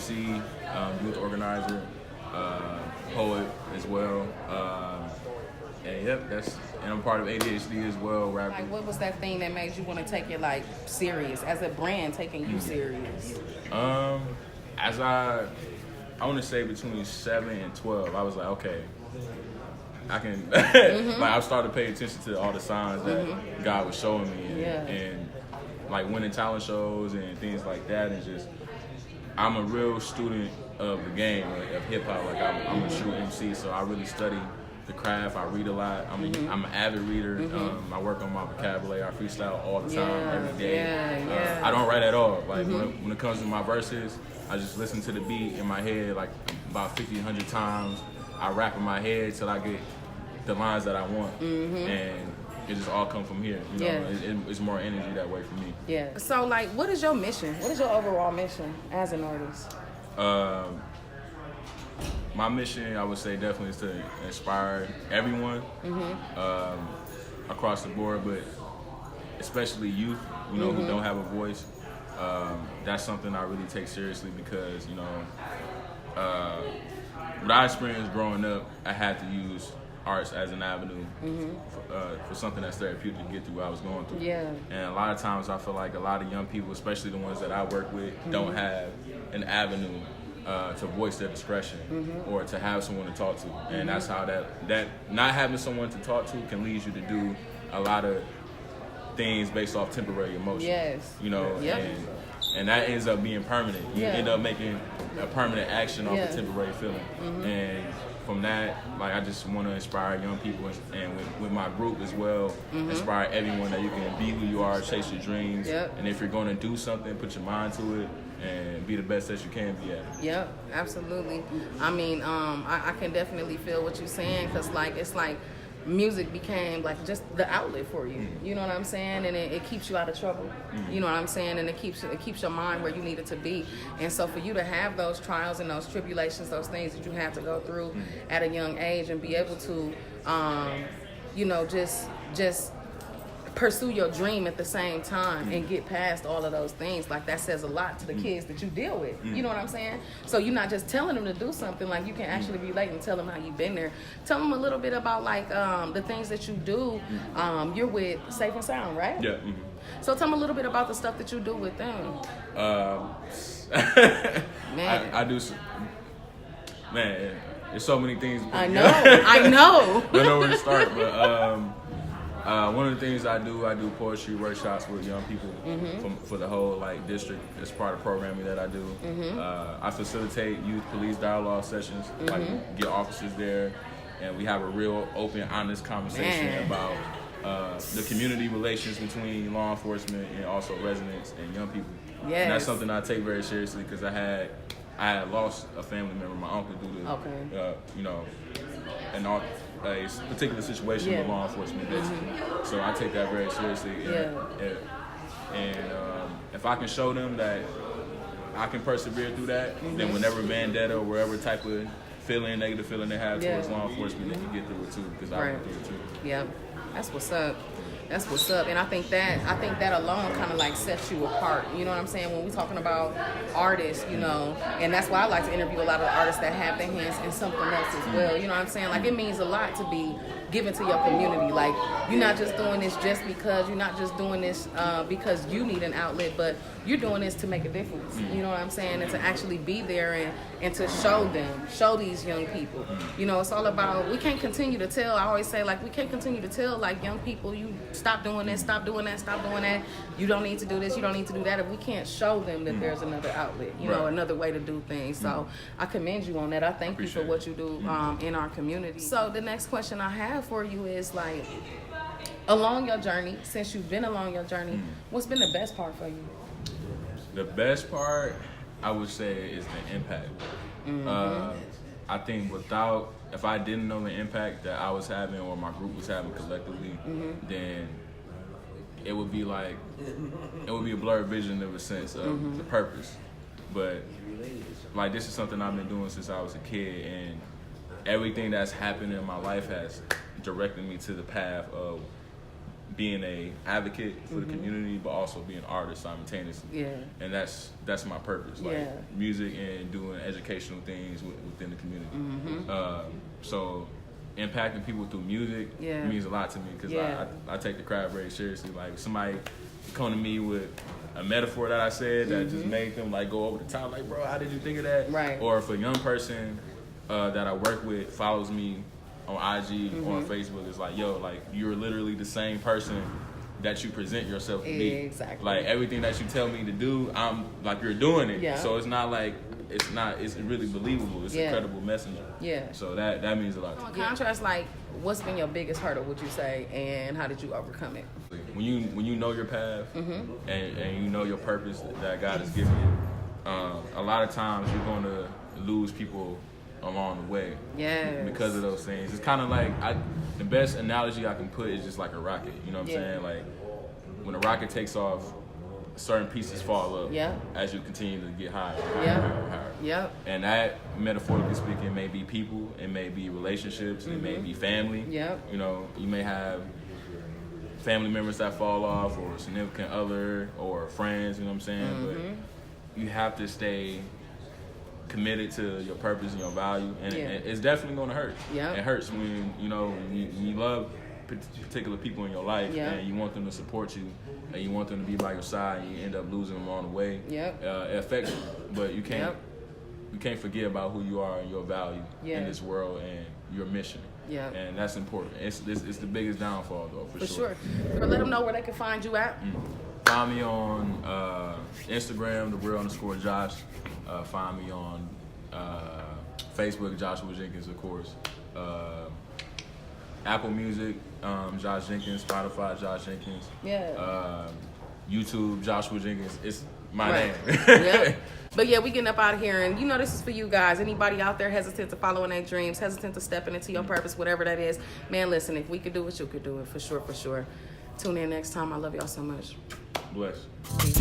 MC, youth organizer, poet as well. And I'm part of ADHD as well. Rapper. Like, what was that thing that made you want to take it like serious as a brand, taking you serious? As I want to say between 7 and 12, I was like, okay, I can. Like, I started to pay attention to all the signs that God was showing me, and like winning talent shows and things like that, and just I'm a real student of the game of hip hop. Like I'm a true MC, so I really study the craft. I read a lot. I'm an avid reader. I work on my vocabulary. I freestyle all the time, every day. I don't write at all. Like when it comes to my verses, I just listen to the beat in my head like about 50, 100 times. I rap in my head till I get the lines that I want, and it just all come from here. You know, it's more energy that way for me. Yeah. So, like, what is your mission? What is your overall mission as an artist? My mission, I would say, definitely is to inspire everyone across the board, but especially youth, you know, who don't have a voice. That's something I really take seriously because, you know, what I experienced growing up, I had to use arts as an avenue for something that's therapeutic to get through what I was going through. Yeah. And a lot of times I feel like a lot of young people, especially the ones that I work with, don't have an avenue to voice their discretion or to have someone to talk to. And that's how that not having someone to talk to can lead you to do a lot of things based off temporary emotion. Yes. You know, and that ends up being permanent. You end up making a permanent action off a temporary feeling. And from that, like, I just want to inspire young people and with my group as well, inspire everyone that you can be who you are, chase your dreams. And if you're going to do something, put your mind to it and be the best that you can be at it. Yep, absolutely. I mean, I can definitely feel what you're saying because, like, it's like music became like just the outlet for you. You know what I'm saying? And it keeps you out of trouble. You know what I'm saying? And it keeps your mind where you need it to be. And so for you to have those trials and those tribulations, those things that you have to go through at a young age and be able to, you know, just pursue your dream at the same time and get past all of those things, like, that says a lot to the kids that you deal with. You know what I'm saying? So you're not just telling them to do something, like, you can actually relate and tell them how you've been there. Tell them a little bit about, like, the things that you do. You're with Safe and Sound, right? Yeah. So tell them a little bit about the stuff that you do with them. Man. I do man, there's so many things. I know. I know. Don't know where to start, but one of the things I do poetry workshops with young people for the whole, like, district. It's part of programming that I do. I facilitate youth police dialogue sessions, like, get officers there, and we have a real open, honest conversation about the community relations between law enforcement and also residents and young people. Yes. And that's something I take very seriously because I had lost a family member, my uncle, due to you know, a particular situation with law enforcement, basically. So I take that very seriously. And if I can show them that I can persevere through that, then whenever vendetta or whatever type of negative feeling they have towards law enforcement, they can get through it too, because I went through it too. Yeah, that's what's up. That's what's up. And I think that alone kind of, like, sets you apart. You know what I'm saying? When we're talking about artists, you know, and that's why I like to interview a lot of artists that have their hands in something else as well. You know what I'm saying? Like, it means a lot to be given to your community. Like, you're not just doing this just because, you're not just doing this because you need an outlet, but you're doing this to make a difference. You know what I'm saying? And to actually be there and to show these young people. You know, it's all about, we can't continue to tell, I always say, like, we can't continue to tell, like, young people, you stop doing this, stop doing that, stop doing that. You don't need to do this, you don't need to do that, if we can't show them that there's another outlet, you know, another way to do things. So I commend you on that. I thank you for what you do in our community. So the next question I have for you is, like, along your journey, since you've been along your journey, what's been the best part for you? The best part, I would say, is the impact. I think if I didn't know the impact that I was having or my group was having collectively, then it would be a blurred vision of a sense of the purpose. But, like, this is something I've been doing since I was a kid, and everything that's happened in my life has directed me to the path of being a advocate for the community, but also being an artist simultaneously. Yeah. And that's my purpose, like music and doing educational things within the community. So impacting people through music means a lot to me, because I take the craft very seriously. Like, somebody come to me with a metaphor that I said that just made them like go over the top, like, bro, how did you think of that? Right. Or if a young person that I work with follows me on IG or on Facebook, it's like, yo, like, you're literally the same person that you present yourself to be. Exactly. Like, everything that you tell me to do, I'm like, you're doing it. Yeah. So it's not like, it's really believable. It's a credible messenger. Yeah. So that means a lot to me. In contrast, like, what's been your biggest hurdle, would you say, and how did you overcome it? When you know your path and you know your purpose that God has given you, a lot of times you're going to lose people along the way. Because of those things. It's kind of like, the best analogy I can put is just like a rocket. You know what I'm saying? Like, when a rocket takes off, certain pieces fall up as you continue to get higher. Higher. And that, metaphorically speaking, may be people, it may be relationships, it may be family. You know, you may have family members that fall off, or a significant other, or friends, you know what I'm saying? But you have to stay committed to your purpose and your value, and it's definitely going to hurt. It hurts when you love particular people in your life, and you want them to support you, and you want them to be by your side, and you end up losing them along the way. It affects you, but you can't forget about who you are and your value in this world and your mission. And that's important. It's the biggest downfall, though, for sure. But let them know where they can find you at. Find me on Instagram, _Josh. Find me on Facebook, Joshua Jenkins, of course. Apple Music, Josh Jenkins. Spotify, Josh Jenkins. YouTube, Joshua Jenkins. It's my name. But we getting up out of here, and this is for you guys. Anybody out there hesitant to following their dreams, hesitant to stepping into your purpose, whatever that is, man, listen, if we could do it, you could do it, for sure. Tune in next time. I love y'all so much. Bless. Peace.